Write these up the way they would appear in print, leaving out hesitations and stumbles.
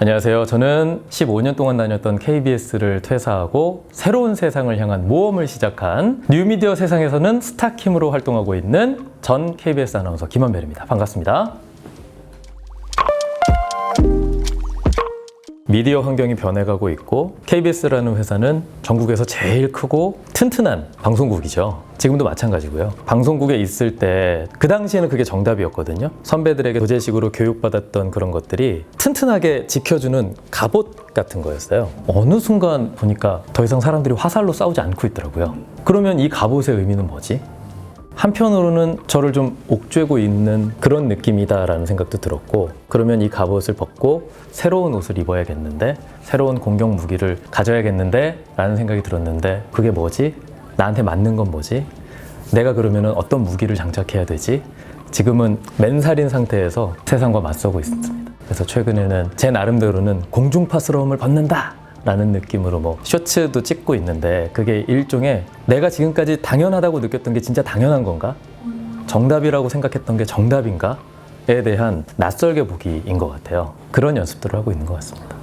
안녕하세요. 저는 15년 동안 다녔던 KBS를 퇴사하고 새로운 세상을 향한 모험을 시작한 뉴미디어 세상에서는 스타킴으로 활동하고 있는 전 KBS 아나운서 김한별입니다. 반갑습니다. 미디어 환경이 변해가고 있고 KBS라는 회사는 전국에서 제일 크고 튼튼한 방송국이죠. 지금도 마찬가지고요. 방송국에 있을 때 그 당시에는 그게 정답이었거든요. 선배들에게 도제식으로 교육받았던 그런 것들이 튼튼하게 지켜주는 갑옷 같은 거였어요. 어느 순간 보니까 더 이상 사람들이 화살로 싸우지 않고 있더라고요. 그러면 이 갑옷의 의미는 뭐지? 한편으로는 저를 좀 옥죄고 있는 그런 느낌이다라는 생각도 들었고, 그러면 이 갑옷을 벗고 새로운 옷을 입어야겠는데, 새로운 공격 무기를 가져야겠는데 라는 생각이 들었는데, 그게 뭐지? 나한테 맞는 건 뭐지? 내가 그러면 어떤 무기를 장착해야 되지? 지금은 맨살인 상태에서 세상과 맞서고 있습니다. 그래서 최근에는 제 나름대로는 공중파스러움을 벗는다! 라는 느낌으로 쇼츠도 찍고 있는데, 그게 일종의 내가 지금까지 당연하다고 느꼈던 게 진짜 당연한 건가? 정답이라고 생각했던 게 정답인가? 에 대한 낯설게 보기인 것 같아요. 그런 연습들을 하고 있는 것 같습니다.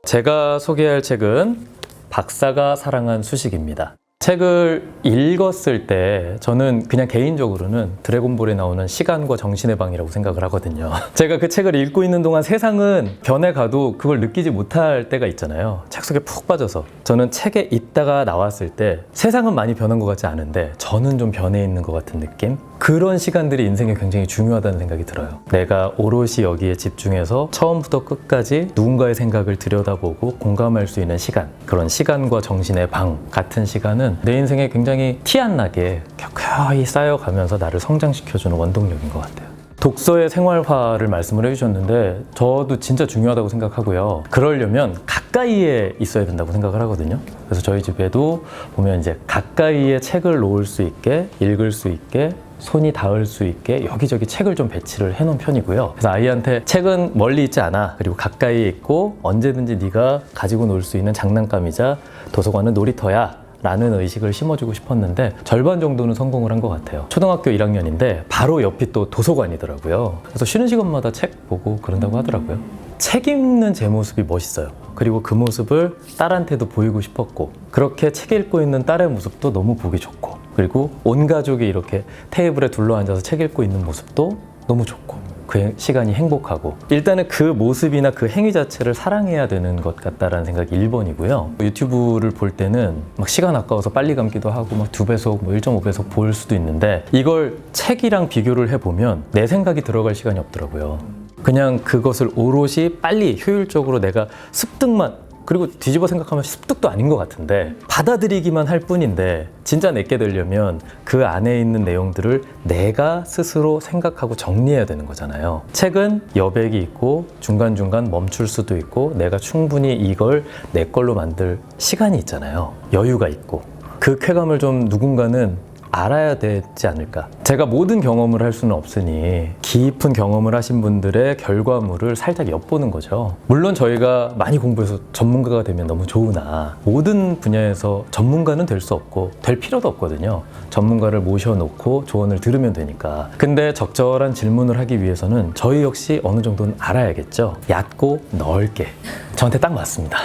제가 소개할 책은 박사가 사랑한 수식입니다. 책을 읽었을 때 저는 그냥 개인적으로는 드래곤볼에 나오는 시간과 정신의 방이라고 생각을 하거든요. 제가 그 책을 읽고 있는 동안 세상은 변해가도 그걸 느끼지 못할 때가 있잖아요. 책 속에 푹 빠져서. 저는 책에 있다가 나왔을 때 세상은 많이 변한 것 같지 않은데 저는 좀 변해 있는 것 같은 느낌? 그런 시간들이 인생에 굉장히 중요하다는 생각이 들어요. 내가 오롯이 여기에 집중해서 처음부터 끝까지 누군가의 생각을 들여다보고 공감할 수 있는 시간, 그런 시간과 정신의 방 같은 시간은 내 인생에 굉장히 티 안 나게 켜켜이 쌓여가면서 나를 성장시켜주는 원동력인 것 같아요. 독서의 생활화를 말씀을 해주셨는데 저도 진짜 중요하다고 생각하고요. 그러려면 가까이에 있어야 된다고 생각을 하거든요. 그래서 저희 집에도 보면 이제 가까이에 책을 놓을 수 있게, 읽을 수 있게, 손이 닿을 수 있게 여기저기 책을 좀 배치를 해놓은 편이고요. 그래서 아이한테 책은 멀리 있지 않아, 그리고 가까이에 있고 언제든지 네가 가지고 놀 수 있는 장난감이자 도서관은 놀이터야 라는 의식을 심어주고 싶었는데 절반 정도는 성공을 한 것 같아요. 초등학교 1학년인데 바로 옆이 또 도서관이더라고요. 그래서 쉬는 시간마다 책 보고 그런다고 하더라고요. 책 읽는 제 모습이 멋있어요. 그리고 그 모습을 딸한테도 보이고 싶었고, 그렇게 책 읽고 있는 딸의 모습도 너무 보기 좋고, 그리고 온 가족이 이렇게 테이블에 둘러앉아서 책 읽고 있는 모습도 너무 좋고, 그 시간이 행복하고, 일단은 그 모습이나 그 행위 자체를 사랑해야 되는 것 같다라는 생각이 1번이고요. 유튜브를 볼 때는 막 시간 아까워서 빨리 감기도 하고 막 2배속, 1.5배속 볼 수도 있는데, 이걸 책이랑 비교를 해보면 내 생각이 들어갈 시간이 없더라고요. 그냥 그것을 오롯이 빨리 효율적으로 내가 습득만, 그리고 뒤집어 생각하면 습득도 아닌 것 같은데 받아들이기만 할 뿐인데, 진짜 내게 되려면 그 안에 있는 내용들을 내가 스스로 생각하고 정리해야 되는 거잖아요. 책은 여백이 있고 중간중간 멈출 수도 있고 내가 충분히 이걸 내 걸로 만들 시간이 있잖아요. 여유가 있고. 그 쾌감을 좀 누군가는 알아야 되지 않을까. 제가 모든 경험을 할 수는 없으니 깊은 경험을 하신 분들의 결과물을 살짝 엿보는 거죠. 물론 저희가 많이 공부해서 전문가가 되면 너무 좋으나 모든 분야에서 전문가는 될 수 없고 될 필요도 없거든요. 전문가를 모셔놓고 조언을 들으면 되니까. 근데 적절한 질문을 하기 위해서는 저희 역시 어느 정도는 알아야겠죠. 얕고 넓게. 저한테 딱 맞습니다.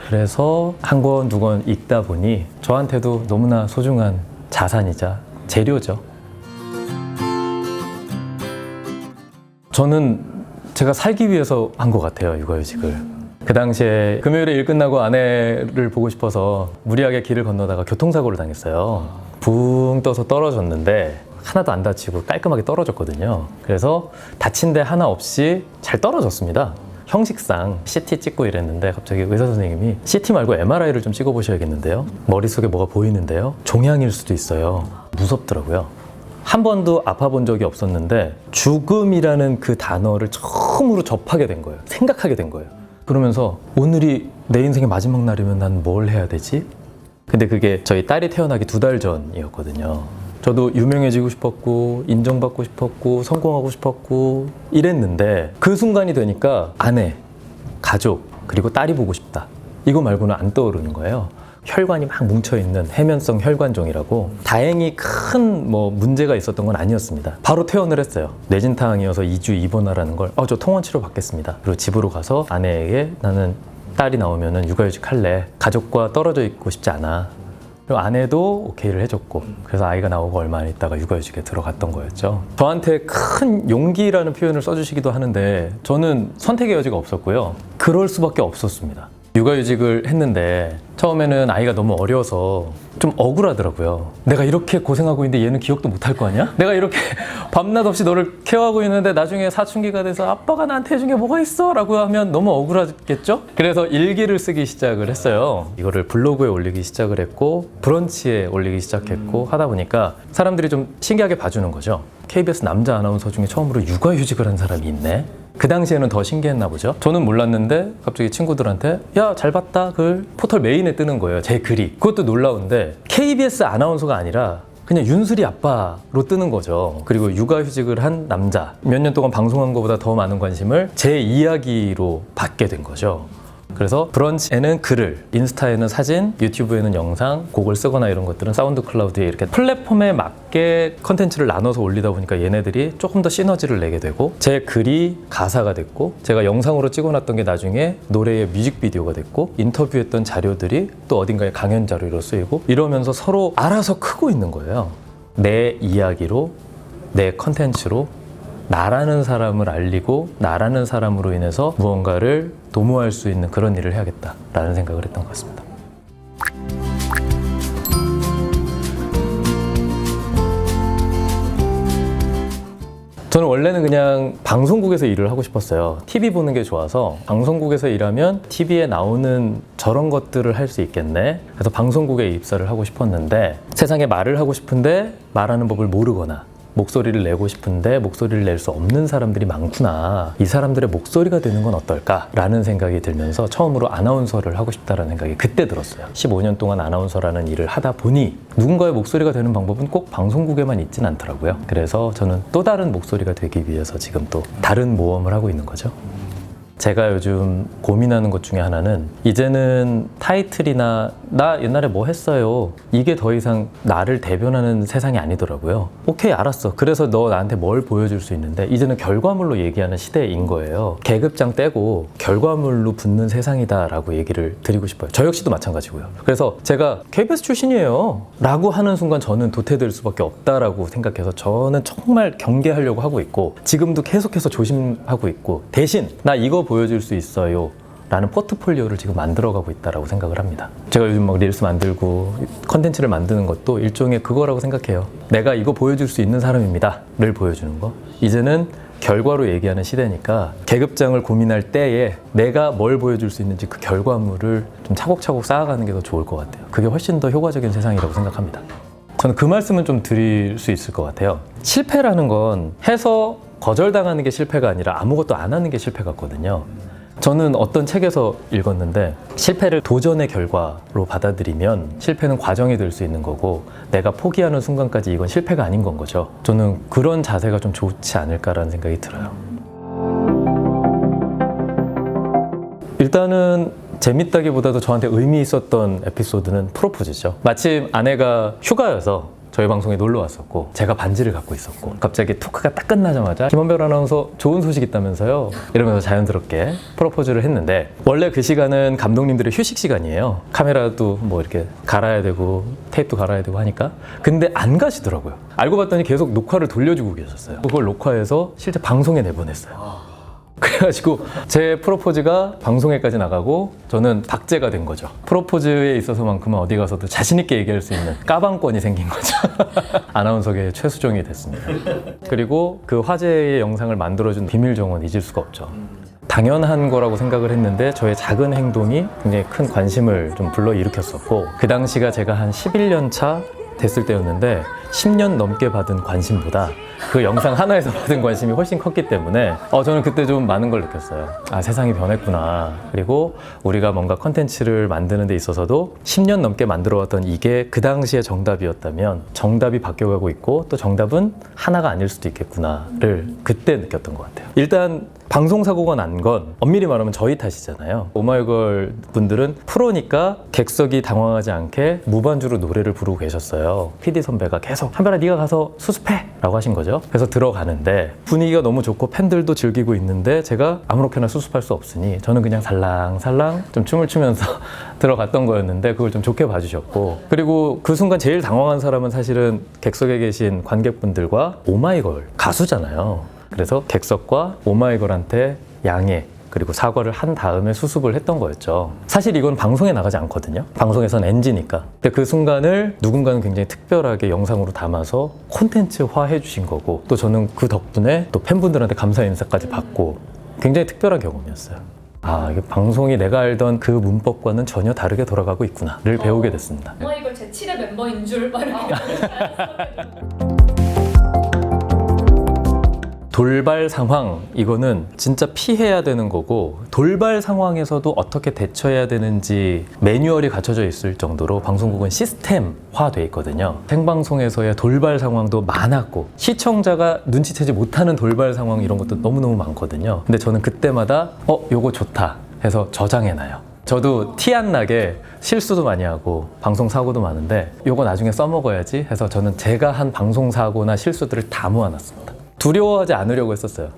그래서 한 권, 두 권 읽다 보니 저한테도 너무나 소중한 자산이자 재료죠. 저는 제가 살기 위해서 한 것 같아요, 육아휴직을. 그 당시에 금요일에 일 끝나고 아내를 보고 싶어서 무리하게 길을 건너다가 교통사고를 당했어요. 붕 떠서 떨어졌는데 하나도 안 다치고 깔끔하게 떨어졌거든요. 그래서 다친 데 하나 없이 잘 떨어졌습니다. 형식상 CT 찍고 이랬는데 갑자기 의사 선생님이 CT 말고 MRI를 좀 찍어보셔야겠는데요. 머릿속에 뭐가 보이는데요. 종양일 수도 있어요. 무섭더라고요. 한 번도 아파본 적이 없었는데 죽음이라는 그 단어를 처음으로 접하게 된 거예요. 생각하게 된 거예요. 그러면서 오늘이 내 인생의 마지막 날이면 난 뭘 해야 되지? 근데 그게 저희 딸이 태어나기 2달 전이었거든요. 저도 유명해지고 싶었고 인정받고 싶었고 성공하고 싶었고 이랬는데 그 순간이 되니까 아내, 가족, 그리고 딸이 보고 싶다. 이거 말고는 안 떠오르는 거예요. 혈관이 막 뭉쳐있는 해면성 혈관종이라고 다행히 큰 문제가 있었던 건 아니었습니다. 바로 퇴원을 했어요. 뇌진탕이어서 2주 입원하라는 걸 저 통원치료 받겠습니다. 그리고 집으로 가서 아내에게 나는 딸이 나오면 육아휴직 할래. 가족과 떨어져 있고 싶지 않아. 그리고 아내도 오케이를 해줬고 그래서 아이가 나오고 얼마 안 있다가 육아휴직에 들어갔던 거였죠. 저한테 큰 용기라는 표현을 써주시기도 하는데 저는 선택의 여지가 없었고요. 그럴 수밖에 없었습니다. 육아휴직을 했는데 처음에는 아이가 너무 어려서 좀 억울하더라고요. 내가 이렇게 고생하고 있는데 얘는 기억도 못할 거 아니야? 내가 이렇게 밤낮 없이 너를 케어하고 있는데 나중에 사춘기가 돼서 아빠가 나한테 해준 게 뭐가 있어? 라고 하면 너무 억울하겠죠? 그래서 일기를 쓰기 시작을 했어요. 이거를 블로그에 올리기 시작을 했고 브런치에 올리기 시작했고 하다 보니까 사람들이 좀 신기하게 봐주는 거죠. KBS 남자 아나운서 중에 처음으로 육아휴직을 한 사람이 있네? 그 당시에는 더 신기했나 보죠. 저는 몰랐는데 갑자기 친구들한테 야, 잘 봤다. 그 포털 메인에 뜨는 거예요. 제 글이. 그것도 놀라운데 KBS 아나운서가 아니라 그냥 윤수리 아빠로 뜨는 거죠. 그리고 육아휴직을 한 남자. 몇 년 동안 방송한 것보다 더 많은 관심을 제 이야기로 받게 된 거죠. 그래서 브런치에는 글을, 인스타에는 사진, 유튜브에는 영상, 곡을 쓰거나 이런 것들은 사운드 클라우드에 이렇게 플랫폼에 맞게 컨텐츠를 나눠서 올리다 보니까 얘네들이 조금 더 시너지를 내게 되고 제 글이 가사가 됐고 제가 영상으로 찍어놨던 게 나중에 노래의 뮤직비디오가 됐고 인터뷰했던 자료들이 또 어딘가에 강연 자료로 쓰이고 이러면서 서로 알아서 크고 있는 거예요. 내 이야기로, 내 컨텐츠로 나라는 사람을 알리고 나라는 사람으로 인해서 무언가를 도모할 수 있는 그런 일을 해야겠다라는 생각을 했던 것 같습니다. 저는 원래는 그냥 방송국에서 일을 하고 싶었어요. TV 보는 게 좋아서 방송국에서 일하면 TV에 나오는 저런 것들을 할 수 있겠네. 그래서 방송국에 입사를 하고 싶었는데 세상에 말을 하고 싶은데 말하는 법을 모르거나 목소리를 내고 싶은데 목소리를 낼 수 없는 사람들이 많구나. 이 사람들의 목소리가 되는 건 어떨까라는 생각이 들면서 처음으로 아나운서를 하고 싶다는 생각이 그때 들었어요. 15년 동안 아나운서라는 일을 하다 보니 누군가의 목소리가 되는 방법은 꼭 방송국에만 있진 않더라고요. 그래서 저는 또 다른 목소리가 되기 위해서 지금 또 다른 모험을 하고 있는 거죠. 제가 요즘 고민하는 것 중에 하나는 이제는 타이틀이나 나 옛날에 뭐 했어요 이게 더 이상 나를 대변하는 세상이 아니더라고요. 오케이, 알았어. 그래서 너 나한테 뭘 보여줄 수 있는데 이제는 결과물로 얘기하는 시대인 거예요. 계급장 떼고 결과물로 붙는 세상이다 라고 얘기를 드리고 싶어요. 저 역시도 마찬가지고요. 그래서 제가 KBS 출신이에요 라고 하는 순간 저는 도태될 수밖에 없다라고 생각해서 저는 정말 경계하려고 하고 있고 지금도 계속해서 조심하고 있고 대신 나 이거 보여줄 수 있어요 라는 포트폴리오를 지금 만들어가고 있다고 생각을 합니다. 제가 요즘 막 릴스 만들고 컨텐츠를 만드는 것도 일종의 그거라고 생각해요. 내가 이거 보여줄 수 있는 사람입니다 를 보여주는 거. 이제는 결과로 얘기하는 시대니까 계급장을 고민할 때에 내가 뭘 보여줄 수 있는지 그 결과물을 좀 차곡차곡 쌓아가는 게 더 좋을 것 같아요. 그게 훨씬 더 효과적인 세상이라고 생각합니다. 저는 그 말씀은 좀 드릴 수 있을 것 같아요. 실패라는 건 해서 거절당하는 게 실패가 아니라 아무것도 안 하는 게 실패 같거든요. 저는 어떤 책에서 읽었는데 실패를 도전의 결과로 받아들이면 실패는 과정이 될 수 있는 거고 내가 포기하는 순간까지 이건 실패가 아닌 건 거죠. 저는 그런 자세가 좀 좋지 않을까라는 생각이 들어요. 일단은 재밌다기보다도 저한테 의미 있었던 에피소드는 프로포즈죠. 마침 아내가 휴가여서 저희 방송에 놀러 왔었고 제가 반지를 갖고 있었고 갑자기 토크가 딱 끝나자마자 김원별 아나운서 좋은 소식 있다면서요 이러면서 자연스럽게 프로포즈를 했는데 원래 그 시간은 감독님들의 휴식 시간이에요. 카메라도 뭐 이렇게 갈아야 되고 테이프도 갈아야 되고 하니까. 근데 안 가시더라고요. 알고 봤더니 계속 녹화를 돌려주고 계셨어요. 그걸 녹화해서 실제 방송에 내보냈어요. 그래가지고 제 프로포즈가 방송에까지 나가고 저는 박제가 된 거죠. 프로포즈에 있어서만큼은 어디 가서도 자신 있게 얘기할 수 있는 까방권이 생긴 거죠. 아나운서계의 최수종이 됐습니다. 그리고 그 화제의 영상을 만들어준 비밀 정원 잊을 수가 없죠. 당연한 거라고 생각을 했는데 저의 작은 행동이 굉장히 큰 관심을 좀 불러일으켰었고 그 당시가 제가 한 11년 차 됐을 때였는데 10년 넘게 받은 관심보다 그 영상 하나에서 받은 관심이 훨씬 컸기 때문에 저는 그때 좀 많은 걸 느꼈어요. 아, 세상이 변했구나. 그리고 우리가 뭔가 컨텐츠를 만드는 데 있어서도 10년 넘게 만들어왔던 이게 그 당시의 정답이었다면 정답이 바뀌어가고 있고 또 정답은 하나가 아닐 수도 있겠구나를 그때 느꼈던 것 같아요. 일단 방송사고가 난 건 엄밀히 말하면 저희 탓이잖아요. 오마이걸 분들은 프로니까 객석이 당황하지 않게 무반주로 노래를 부르고 계셨어요. PD 선배가 계속 한별아 네가 가서 수습해! 라고 하신 거죠. 그래서 들어가는데 분위기가 너무 좋고 팬들도 즐기고 있는데 제가 아무렇게나 수습할 수 없으니 저는 그냥 살랑살랑 좀 춤을 추면서 들어갔던 거였는데 그걸 좀 좋게 봐주셨고, 그리고 그 순간 제일 당황한 사람은 사실은 객석에 계신 관객분들과 오마이걸 가수잖아요. 그래서 객석과 오마이걸한테 양해 그리고 사과를 한 다음에 수습을 했던 거였죠. 사실 이건 방송에 나가지 않거든요. 방송에선 NG니까. 근데 그 순간을 누군가는 굉장히 특별하게 영상으로 담아서 콘텐츠화 해주신 거고, 또 저는 그 덕분에 또 팬분들한테 감사 인사까지 받고 굉장히 특별한 경험이었어요. 아, 이게 방송이 내가 알던 그 문법과는 전혀 다르게 돌아가고 있구나를 배우게 됐습니다. 이걸 제 7의 멤버인 줄 말이야. 돌발 상황, 이거는 진짜 피해야 되는 거고, 돌발 상황에서도 어떻게 대처해야 되는지 매뉴얼이 갖춰져 있을 정도로 방송국은 시스템화돼 있거든요. 생방송에서의 돌발 상황도 많았고 시청자가 눈치채지 못하는 돌발 상황 이런 것도 너무너무 많거든요. 근데 저는 그때마다 요거 좋다 해서 저장해놔요. 저도 티 안 나게 실수도 많이 하고 방송 사고도 많은데 요거 나중에 써먹어야지 해서 저는 제가 한 방송 사고나 실수들을 다 모아놨습니다. 두려워하지 않으려고 했었어요.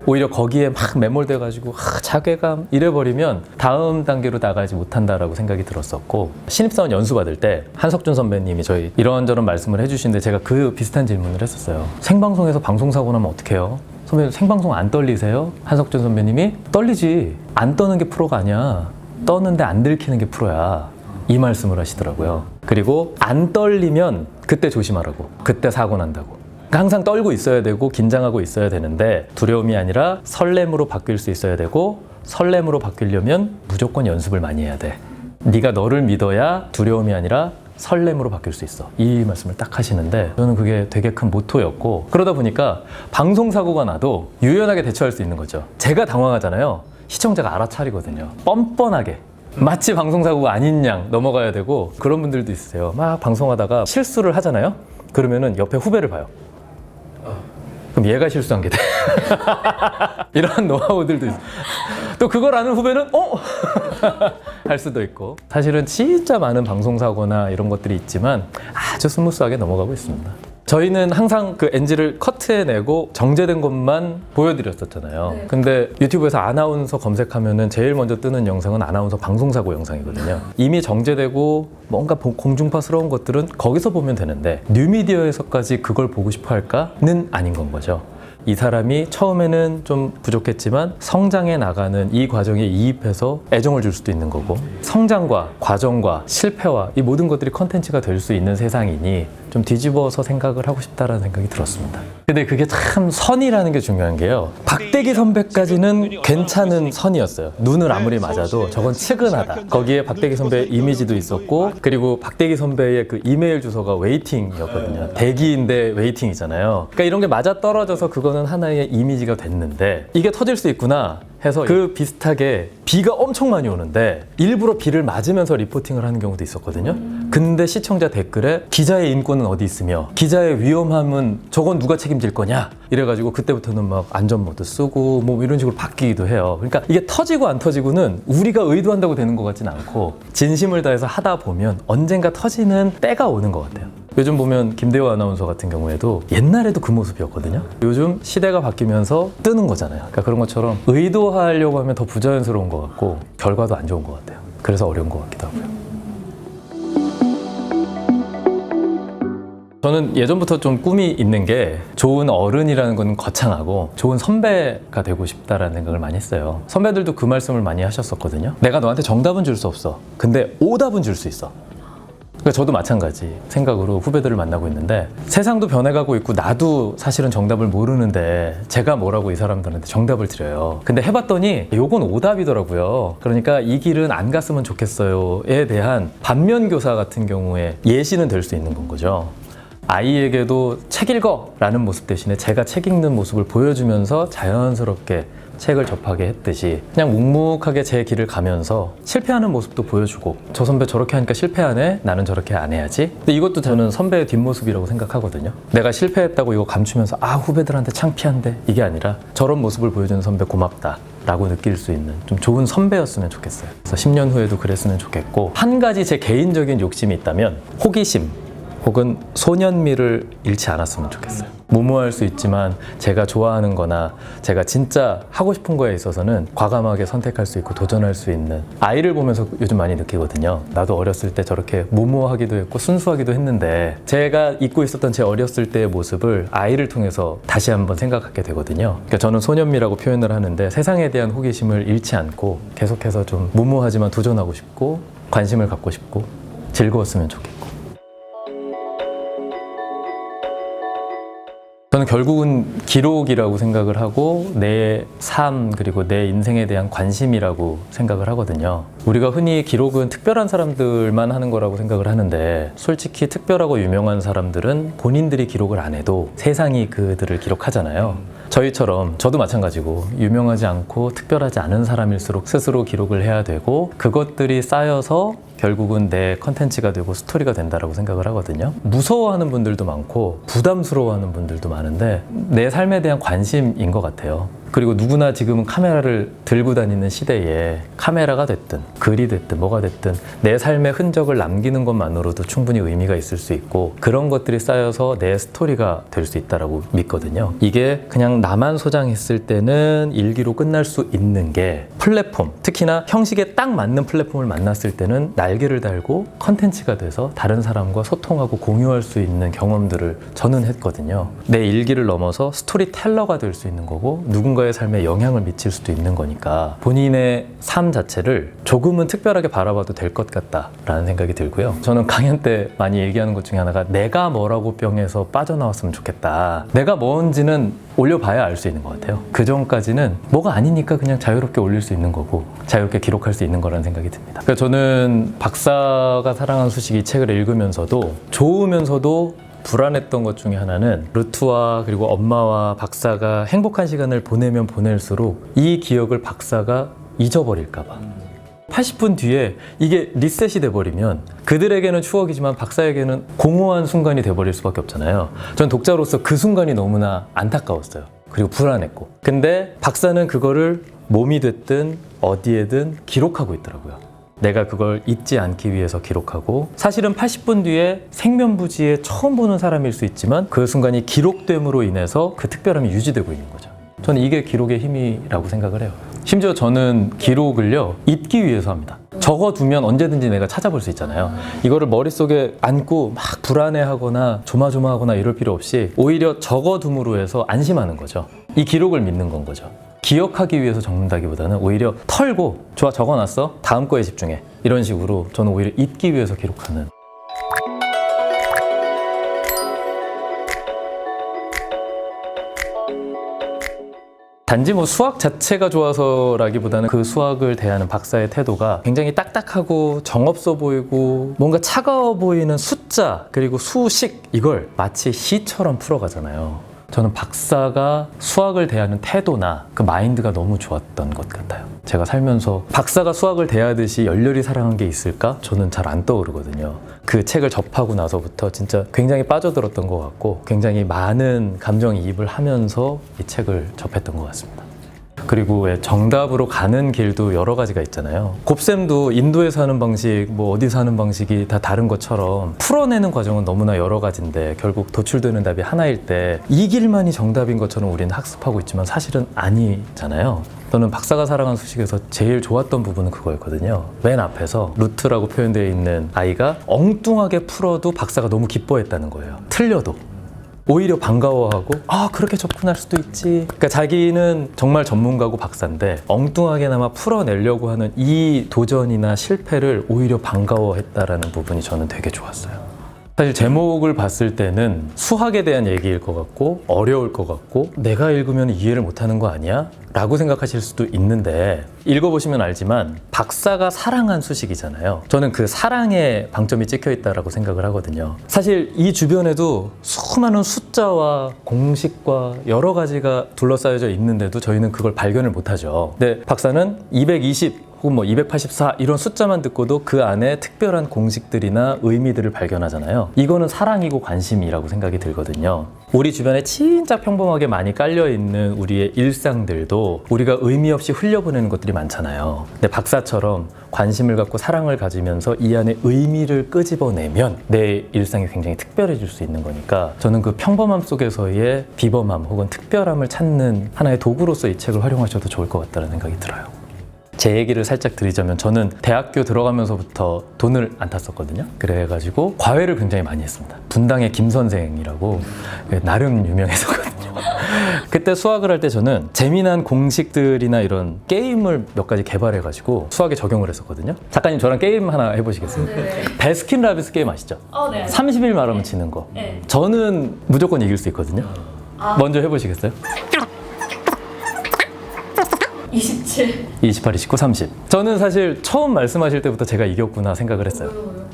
오히려 거기에 막 매몰돼가지고 자괴감 이래버리면 다음 단계로 나가지 못한다라고 생각이 들었었고, 신입사원 연수 받을 때 한석준 선배님이 저희 이런저런 말씀을 해주시는데 제가 그 비슷한 질문을 했었어요. 생방송에서 방송사고 나면 어떡해요? 선배님 생방송 안 떨리세요? 한석준 선배님이 떨리지. 안 떠는 게 프로가 아니야. 떠는데 안 들키는 게 프로야. 이 말씀을 하시더라고요. 그리고 안 떨리면 그때 조심하라고. 그때 사고 난다고. 항상 떨고 있어야 되고 긴장하고 있어야 되는데 두려움이 아니라 설렘으로 바뀔 수 있어야 되고, 설렘으로 바뀌려면 무조건 연습을 많이 해야 돼. 네가 너를 믿어야 두려움이 아니라 설렘으로 바뀔 수 있어. 이 말씀을 딱 하시는데 저는 그게 되게 큰 모토였고, 그러다 보니까 방송사고가 나도 유연하게 대처할 수 있는 거죠. 제가 당황하잖아요. 시청자가 알아차리거든요. 뻔뻔하게. 마치 방송사고가 아닌 양 넘어가야 되고, 그런 분들도 있으세요. 막 방송하다가 실수를 하잖아요. 그러면은 옆에 후배를 봐요. 그럼 얘가 실수한 게 돼. 이런 노하우들도 있어. 또 그걸 아는 후배는 할 수도 있고. 사실은 진짜 많은 방송사고나 이런 것들이 있지만 아주 스무스하게 넘어가고 있습니다. 저희는 항상 그 NG를 커트해내고 정제된 것만 보여드렸었잖아요. 네. 근데 유튜브에서 아나운서 검색하면은 제일 먼저 뜨는 영상은 아나운서 방송사고 영상이거든요. 이미 정제되고 뭔가 공중파스러운 것들은 거기서 보면 되는데 뉴미디어에서까지 그걸 보고 싶어 할까는 아닌 건 거죠. 이 사람이 처음에는 좀 부족했지만 성장해 나가는 이 과정에 이입해서 애정을 줄 수도 있는 거고, 성장과 과정과 실패와 이 모든 것들이 컨텐츠가 될 수 있는 세상이니 좀 뒤집어서 생각을 하고 싶다라는 생각이 들었습니다. 근데 그게 참 선이라는 게 중요한 게요. 박대기 선배까지는 괜찮은 선이었어요. 눈을 아무리 맞아도 저건 측은하다. 거기에 박대기 선배의 이미지도 있었고, 그리고 박대기 선배의 그 이메일 주소가 웨이팅이었거든요. 대기인데 웨이팅이잖아요. 그러니까 이런 게 맞아떨어져서 그거는 하나의 이미지가 됐는데, 이게 터질 수 있구나 해서 그 비슷하게 비가 엄청 많이 오는데 일부러 비를 맞으면서 리포팅을 하는 경우도 있었거든요. 근데 시청자 댓글에 기자의 인권은 어디 있으며 기자의 위험함은 저건 누가 책임질 거냐 이래가지고 그때부터는 막 안전모드 쓰고 뭐 이런 식으로 바뀌기도 해요. 그러니까 이게 터지고 안 터지고는 우리가 의도한다고 되는 것 같진 않고, 진심을 다해서 하다 보면 언젠가 터지는 때가 오는 것 같아요. 요즘 보면 김대호 아나운서 같은 경우에도 옛날에도 그 모습이었거든요. 요즘 시대가 바뀌면서 뜨는 거잖아요. 그러니까 그런 것처럼 의도하려고 하면 더 부자연스러운 것 같고 결과도 안 좋은 것 같아요. 그래서 어려운 것 같기도 하고요. 저는 예전부터 좀 꿈이 있는 게, 좋은 어른이라는 건 거창하고 좋은 선배가 되고 싶다라는 생각을 많이 했어요. 선배들도 그 말씀을 많이 하셨었거든요. 내가 너한테 정답은 줄 수 없어. 근데 오답은 줄 수 있어. 그러니까 저도 마찬가지 생각으로 후배들을 만나고 있는데, 세상도 변해가고 있고 나도 사실은 정답을 모르는데 제가 뭐라고 이 사람들한테 정답을 드려요. 근데 해봤더니 요건 오답이더라고요. 그러니까 이 길은 안 갔으면 좋겠어요에 대한 반면교사 같은 경우에 예시는 될 수 있는 건 거죠. 아이에게도 책 읽어! 라는 모습 대신에 제가 책 읽는 모습을 보여주면서 자연스럽게 책을 접하게 했듯이 그냥 묵묵하게 제 길을 가면서 실패하는 모습도 보여주고 저 선배 저렇게 하니까 실패하네? 나는 저렇게 안 해야지. 근데 이것도 저는 선배의 뒷모습이라고 생각하거든요. 내가 실패했다고 이거 감추면서 후배들한테 창피한데 이게 아니라 저런 모습을 보여주는 선배 고맙다 라고 느낄 수 있는 좀 좋은 선배였으면 좋겠어요. 그래서 10년 후에도 그랬으면 좋겠고, 한 가지 제 개인적인 욕심이 있다면 호기심 혹은 소년미를 잃지 않았으면 좋겠어요. 무모할 수 있지만 제가 좋아하는 거나 제가 진짜 하고 싶은 거에 있어서는 과감하게 선택할 수 있고 도전할 수 있는, 아이를 보면서 요즘 많이 느끼거든요. 나도 어렸을 때 저렇게 무모하기도 했고 순수하기도 했는데 제가 잊고 있었던 제 어렸을 때의 모습을 아이를 통해서 다시 한번 생각하게 되거든요. 그러니까 저는 소년미라고 표현을 하는데, 세상에 대한 호기심을 잃지 않고 계속해서 좀 무모하지만 도전하고 싶고 관심을 갖고 싶고 즐거웠으면 좋겠고, 저는 결국은 기록이라고 생각을 하고 내 삶 그리고 내 인생에 대한 관심이라고 생각을 하거든요. 우리가 흔히 기록은 특별한 사람들만 하는 거라고 생각을 하는데, 솔직히 특별하고 유명한 사람들은 본인들이 기록을 안 해도 세상이 그들을 기록하잖아요. 저희처럼, 저도 마찬가지고 유명하지 않고 특별하지 않은 사람일수록 스스로 기록을 해야 되고, 그것들이 쌓여서 결국은 내 컨텐츠가 되고 스토리가 된다라고 생각을 하거든요. 무서워하는 분들도 많고 부담스러워하는 분들도 많은데 내 삶에 대한 관심인 것 같아요. 그리고 누구나 지금은 카메라를 들고 다니는 시대에 카메라가 됐든 글이 됐든 뭐가 됐든 내 삶의 흔적을 남기는 것만으로도 충분히 의미가 있을 수 있고, 그런 것들이 쌓여서 내 스토리가 될 수 있다라고 믿거든요. 이게 그냥 나만 소장했을 때는 일기로 끝날 수 있는 게, 플랫폼, 특히나 형식에 딱 맞는 플랫폼을 만났을 때는 날개를 달고 컨텐츠가 돼서 다른 사람과 소통하고 공유할 수 있는 경험들을 저는 했거든요. 내 일기를 넘어서 스토리텔러가 될 수 있는 거고, 누군가의 삶에 영향을 미칠 수도 있는 거니까 본인의 삶 자체를 조금은 특별하게 바라봐도 될 것 같다라는 생각이 들고요. 저는 강연 때 많이 얘기하는 것 중에 하나가, 내가 뭐라고 병에서 빠져나왔으면 좋겠다. 내가 뭔지는 올려봐야 알 수 있는 것 같아요. 그 전까지는 뭐가 아니니까 그냥 자유롭게 올릴 수 있는 거고 자유롭게 기록할 수 있는 거라는 생각이 듭니다. 그러니까 저는 박사가 사랑한 수식 이 책을 읽으면서도 좋으면서도 불안했던 것 중에 하나는, 루트와 그리고 엄마와 박사가 행복한 시간을 보내면 보낼수록 이 기억을 박사가 잊어버릴까 봐. 80분 뒤에 이게 리셋이 돼버리면 그들에게는 추억이지만 박사에게는 공허한 순간이 돼버릴 수밖에 없잖아요. 전 독자로서 그 순간이 너무나 안타까웠어요. 그리고 불안했고. 근데 박사는 그거를 몸이 됐든 어디에든 기록하고 있더라고요. 내가 그걸 잊지 않기 위해서 기록하고, 사실은 80분 뒤에 생면부지에 처음 보는 사람일 수 있지만 그 순간이 기록됨으로 인해서 그 특별함이 유지되고 있는 거죠. 저는 이게 기록의 힘이라고 생각을 해요. 심지어 저는 기록을요, 잊기 위해서 합니다. 적어두면 언제든지 내가 찾아볼 수 있잖아요. 이거를 머릿속에 안고 막 불안해하거나 조마조마하거나 이럴 필요 없이 오히려 적어둠으로 해서 안심하는 거죠. 이 기록을 믿는 건 거죠. 기억하기 위해서 적는다기보다는 오히려 털고, 좋아 적어놨어? 다음 거에 집중해. 이런 식으로 저는 오히려 잊기 위해서 기록하는. 단지 뭐 수학 자체가 좋아서라기보다는 그 수학을 대하는 박사의 태도가 굉장히 딱딱하고 정없어 보이고 뭔가 차가워 보이는 숫자 그리고 수식, 이걸 마치 시처럼 풀어가잖아요. 저는 박사가 수학을 대하는 태도나 그 마인드가 너무 좋았던 것 같아요. 제가 살면서 박사가 수학을 대하듯이 열렬히 사랑한 게 있을까? 저는 잘 안 떠오르거든요. 그 책을 접하고 나서부터 진짜 굉장히 빠져들었던 것 같고, 굉장히 많은 감정이입을 하면서 이 책을 접했던 것 같습니다. 그리고 정답으로 가는 길도 여러 가지가 있잖아요. 곱셈도 인도에서 하는 방식, 뭐 어디서 하는 방식이 다 다른 것처럼 풀어내는 과정은 너무나 여러 가지인데, 결국 도출되는 답이 하나일 때 이 길만이 정답인 것처럼 우리는 학습하고 있지만 사실은 아니잖아요. 저는 박사가 사랑한 수식에서 제일 좋았던 부분은 그거였거든요. 맨 앞에서 루트라고 표현되어 있는 아이가 엉뚱하게 풀어도 박사가 너무 기뻐했다는 거예요. 틀려도. 오히려 반가워하고, 그렇게 접근할 수도 있지. 그러니까 자기는 정말 전문가고 박사인데 엉뚱하게나마 풀어내려고 하는 이 도전이나 실패를 오히려 반가워했다라는 부분이 저는 되게 좋았어요. 사실 제목을 봤을 때는 수학에 대한 얘기일 것 같고 어려울 것 같고 내가 읽으면 이해를 못하는 거 아니야? 라고 생각하실 수도 있는데 읽어보시면 알지만 박사가 사랑한 수식이잖아요. 저는 그 사랑에 방점이 찍혀 있다고 생각을 하거든요. 사실 이 주변에도 수많은 숫자와 공식과 여러 가지가 둘러싸여져 있는데도 저희는 그걸 발견을 못하죠. 근데 박사는 220 혹은 뭐 284 이런 숫자만 듣고도 그 안에 특별한 공식들이나 의미들을 발견하잖아요. 이거는 사랑이고 관심이라고 생각이 들거든요. 우리 주변에 진짜 평범하게 많이 깔려있는 우리의 일상들도 우리가 의미 없이 흘려보내는 것들이 많잖아요. 근데 박사처럼 관심을 갖고 사랑을 가지면서 이 안에 의미를 끄집어내면 내 일상이 굉장히 특별해질 수 있는 거니까 저는 그 평범함 속에서의 비범함 혹은 특별함을 찾는 하나의 도구로서 이 책을 활용하셔도 좋을 것 같다는 생각이 들어요. 제 얘기를 살짝 드리자면 저는 대학교 들어가면서부터 돈을 안 탔었거든요. 그래가지고 과외를 굉장히 많이 했습니다. 분당의 김 선생이라고 나름 유명했었거든요. 그때 수학을 할 때 저는 재미난 공식들이나 이런 게임을 몇 가지 개발해가지고 수학에 적용을 했었거든요. 작가님 저랑 게임 하나 해보시겠어요? 네. 베스킨라빈스 게임 아시죠? 네. 30일 말하면 지는 거. 네. 저는 무조건 이길 수 있거든요. 먼저 해보시겠어요? 27. 28, 29, 30. 저는 사실 처음 말씀하실 때부터 제가 이겼구나 생각을 했어요.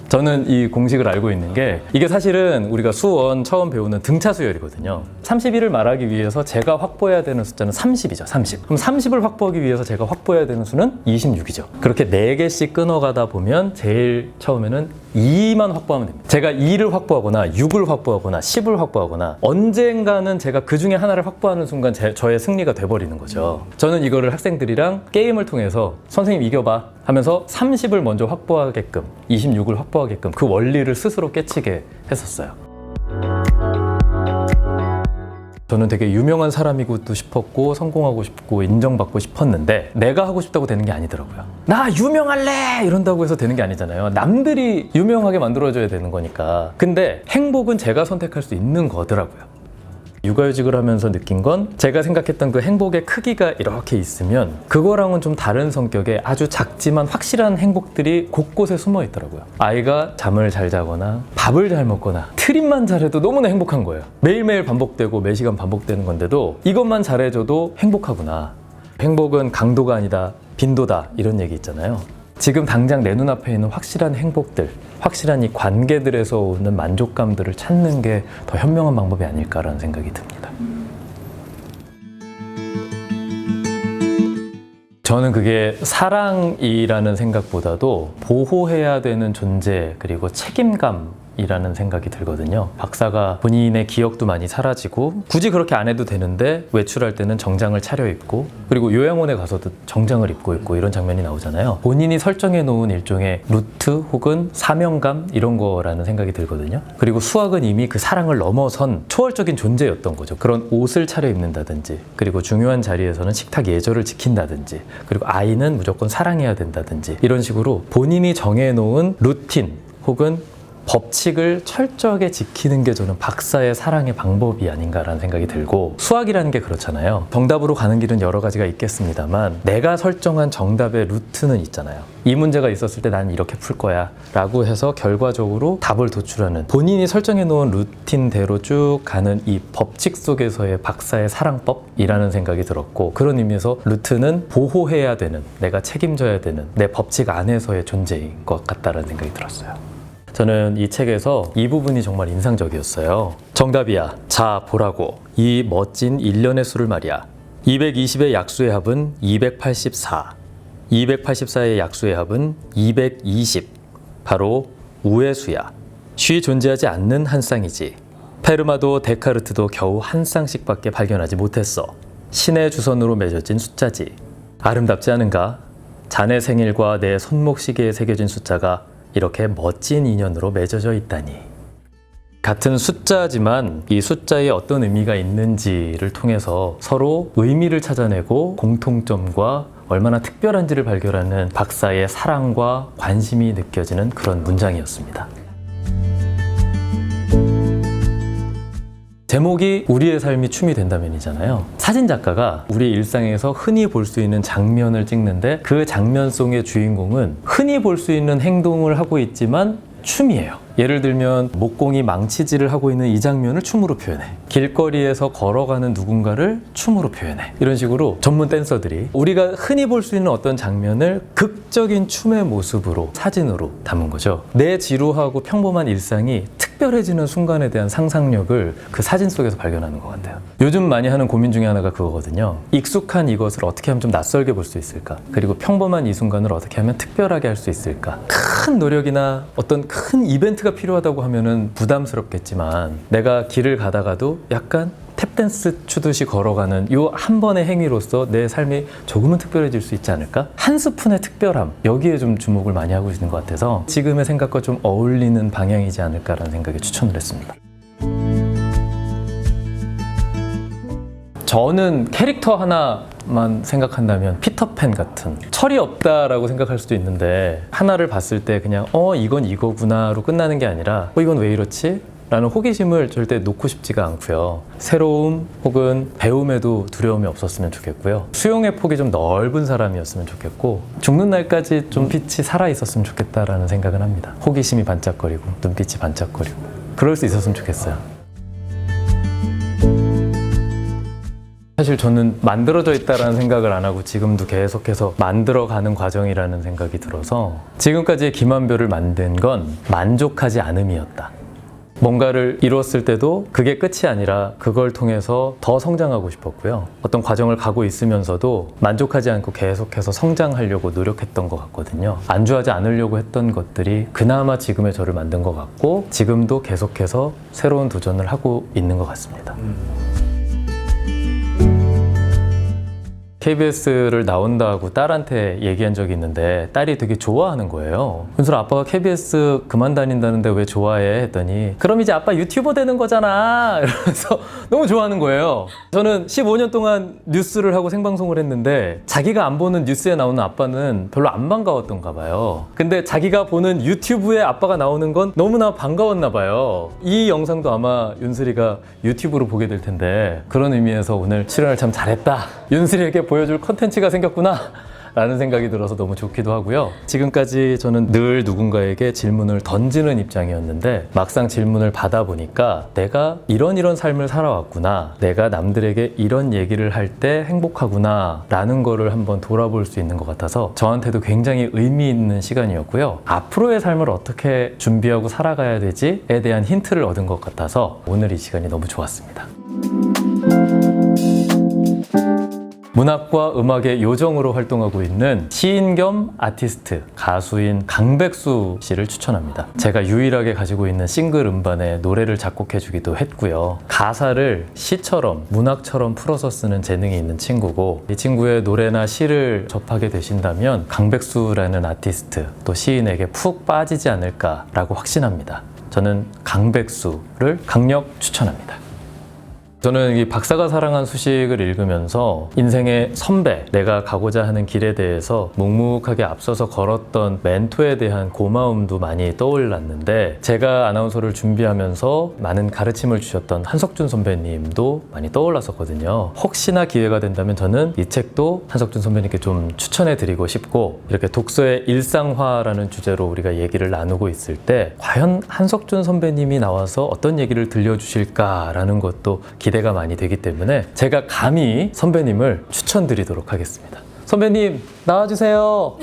저는 이 공식을 알고 있는 게 이게 사실은 우리가 수원 처음 배우는 등차 수열이거든요. 31을 말하기 위해서 제가 확보해야 되는 숫자는 30이죠. 30. 그럼 30을 확보하기 위해서 제가 확보해야 되는 수는 26이죠. 그렇게 4개씩 끊어가다 보면 제일 처음에는 2만 확보하면 됩니다. 제가 2를 확보하거나 6을 확보하거나 10을 확보하거나 언젠가는 제가 그 중에 하나를 확보하는 순간 저의 승리가 돼버리는 거죠. 저는 이거를 학생들이랑 게임을 통해서 선생님 이겨봐 하면서 30을 먼저 확보하게끔 26을 확보하게끔 그 원리를 스스로 깨치게 했었어요. 저는 되게 유명한 사람이고도 싶었고 성공하고 싶고 인정받고 싶었는데 내가 하고 싶다고 되는 게 아니더라고요. 나 유명할래! 이런다고 해서 되는 게 아니잖아요. 남들이 유명하게 만들어줘야 되는 거니까. 근데 행복은 제가 선택할 수 있는 거더라고요. 육아휴직을 하면서 느낀 건 제가 생각했던 그 행복의 크기가 이렇게 있으면 그거랑은 좀 다른 성격의 아주 작지만 확실한 행복들이 곳곳에 숨어 있더라고요. 아이가 잠을 잘 자거나 밥을 잘 먹거나 트림만 잘해도 너무나 행복한 거예요. 매일매일 반복되고 매시간 반복되는 건데도 이것만 잘해줘도 행복하구나. 행복은 강도가 아니다 빈도다 이런 얘기 있잖아요. 지금 당장 내 눈앞에 있는 확실한 행복들, 확실한 이 관계들에서 오는 만족감들을 찾는 게 더 현명한 방법이 아닐까라는 생각이 듭니다. 저는 그게 사랑이라는 생각보다도 보호해야 되는 존재 그리고 책임감이라는 생각이 들거든요. 박사가 본인의 기억도 많이 사라지고 굳이 그렇게 안 해도 되는데 외출할 때는 정장을 차려입고 그리고 요양원에 가서도 정장을 입고 있고 이런 장면이 나오잖아요. 본인이 설정해 놓은 일종의 루트 혹은 사명감 이런 거라는 생각이 들거든요. 그리고 수학은 이미 그 사랑을 넘어선 초월적인 존재였던 거죠. 그런 옷을 차려입는다든지 그리고 중요한 자리에서는 식탁 예절을 지킨다든지 그리고 아이는 무조건 사랑해야 된다든지 이런 식으로 본인이 정해놓은 루틴 혹은 법칙을 철저하게 지키는 게 저는 박사의 사랑의 방법이 아닌가라는 생각이 들고 수학이라는 게 그렇잖아요. 정답으로 가는 길은 여러 가지가 있겠습니다만 내가 설정한 정답의 루트는 있잖아요. 이 문제가 있었을 때 나는 이렇게 풀 거야 라고 해서 결과적으로 답을 도출하는 본인이 설정해 놓은 루틴대로 쭉 가는 이 법칙 속에서의 박사의 사랑법이라는 생각이 들었고 그런 의미에서 루트는 보호해야 되는 내가 책임져야 되는 내 법칙 안에서의 존재인 것 같다는 생각이 들었어요. 저는 이 책에서 이 부분이 정말 인상적이었어요. 정답이야. 자, 보라고. 이 멋진 1년의 수를 말이야. 220의 약수의 합은 284. 284의 약수의 합은 220. 바로 우의 수야. 쉬 존재하지 않는 한 쌍이지. 페르마도 데카르트도 겨우 한 쌍씩밖에 발견하지 못했어. 신의 주선으로 맺어진 숫자지. 아름답지 않은가? 자네 생일과 내 손목시계에 새겨진 숫자가 이렇게 멋진 인연으로 맺어져 있다니. 같은 숫자지만 이 숫자에 어떤 의미가 있는지를 통해서 서로 의미를 찾아내고 공통점과 얼마나 특별한지를 발견하는 박사의 사랑과 관심이 느껴지는 그런 문장이었습니다. 제목이 우리의 삶이 춤이 된다면이잖아요. 사진작가가 우리 일상에서 흔히 볼 수 있는 장면을 찍는데 그 장면 속의 주인공은 흔히 볼 수 있는 행동을 하고 있지만 춤이에요. 예를 들면 목공이 망치질을 하고 있는 이 장면을 춤으로 표현해. 길거리에서 걸어가는 누군가를 춤으로 표현해. 이런 식으로 전문 댄서들이 우리가 흔히 볼 수 있는 어떤 장면을 극적인 춤의 모습으로 사진으로 담은 거죠. 내 지루하고 평범한 일상이 특별해지는 순간에 대한 상상력을 그 사진 속에서 발견하는 것 같아요. 요즘 많이 하는 고민 중에 하나가 그거거든요. 익숙한 이것을 어떻게 하면 좀 낯설게 볼 수 있을까? 그리고 평범한 이 순간을 어떻게 하면 특별하게 할 수 있을까? 큰 노력이나 어떤 큰 이벤트가 필요하다고 하면은 부담스럽겠지만 내가 길을 가다가도 약간 탭댄스 추듯이 걸어가는 요 한 번의 행위로서 내 삶이 조금은 특별해질 수 있지 않을까? 한 스푼의 특별함, 여기에 좀 주목을 많이 하고 있는 것 같아서 지금의 생각과 좀 어울리는 방향이지 않을까라는 생각에 추천을 했습니다. 저는 캐릭터 하나만 생각한다면 피터팬 같은, 철이 없다라고 생각할 수도 있는데 하나를 봤을 때 그냥 이건 이거구나로 끝나는 게 아니라 이건 왜 이렇지? 라는 호기심을 절대 놓고 싶지가 않고요. 새로움 혹은 배움에도 두려움이 없었으면 좋겠고요. 수용의 폭이 좀 넓은 사람이었으면 좋겠고 죽는 날까지 좀 빛이 살아있었으면 좋겠다라는 생각은 합니다. 호기심이 반짝거리고 눈빛이 반짝거리고 그럴 수 있었으면 좋겠어요. 사실 저는 만들어져 있다라는 생각을 안 하고 지금도 계속해서 만들어가는 과정이라는 생각이 들어서 지금까지의 김한별을 만든 건 만족하지 않음이었다. 뭔가를 이루었을 때도 그게 끝이 아니라 그걸 통해서 더 성장하고 싶었고요. 어떤 과정을 가고 있으면서도 만족하지 않고 계속해서 성장하려고 노력했던 것 같거든요. 안주하지 않으려고 했던 것들이 그나마 지금의 저를 만든 것 같고 지금도 계속해서 새로운 도전을 하고 있는 것 같습니다. KBS를 나온다고 딸한테 얘기한 적이 있는데 딸이 되게 좋아하는 거예요. 윤슬아, 아빠가 KBS 그만 다닌다는데 왜 좋아해? 했더니 그럼 이제 아빠 유튜버 되는 거잖아 이러면서 너무 좋아하는 거예요. 저는 15년 동안 뉴스를 하고 생방송을 했는데 자기가 안 보는 뉴스에 나오는 아빠는 별로 안 반가웠던가 봐요. 근데 자기가 보는 유튜브에 아빠가 나오는 건 너무나 반가웠나 봐요. 이 영상도 아마 윤슬이가 유튜브로 보게 될 텐데 그런 의미에서 오늘 출연을 참 잘했다, 윤슬이에게 보여줄 컨텐츠가 생겼구나 라는 생각이 들어서 너무 좋기도 하고요. 지금까지 저는 늘 누군가에게 질문을 던지는 입장이었는데 막상 질문을 받아보니까 내가 이런 삶을 살아왔구나, 내가 남들에게 이런 얘기를 할 때 행복하구나 라는 거를 한번 돌아볼 수 있는 것 같아서 저한테도 굉장히 의미 있는 시간이었고요. 앞으로의 삶을 어떻게 준비하고 살아가야 되지에 대한 힌트를 얻은 것 같아서 오늘 이 시간이 너무 좋았습니다. 문학과 음악의 요정으로 활동하고 있는 시인 겸 아티스트, 가수인 강백수 씨를 추천합니다. 제가 유일하게 가지고 있는 싱글 음반에 노래를 작곡해주기도 했고요. 가사를 시처럼, 문학처럼 풀어서 쓰는 재능이 있는 친구고 이 친구의 노래나 시를 접하게 되신다면 강백수라는 아티스트, 또 시인에게 푹 빠지지 않을까라고 확신합니다. 저는 강백수를 강력 추천합니다. 저는 이 박사가 사랑한 수식을 읽으면서 인생의 선배, 내가 가고자 하는 길에 대해서 묵묵하게 앞서서 걸었던 멘토에 대한 고마움도 많이 떠올랐는데 제가 아나운서를 준비하면서 많은 가르침을 주셨던 한석준 선배님도 많이 떠올랐었거든요. 혹시나 기회가 된다면 저는 이 책도 한석준 선배님께 좀 추천해드리고 싶고 이렇게 독서의 일상화라는 주제로 우리가 얘기를 나누고 있을 때 과연 한석준 선배님이 나와서 어떤 얘기를 들려주실까라는 것도 기대가 많이 되기 때문에 제가 감히 선배님을 추천드리도록 하겠습니다. 선배님 나와주세요.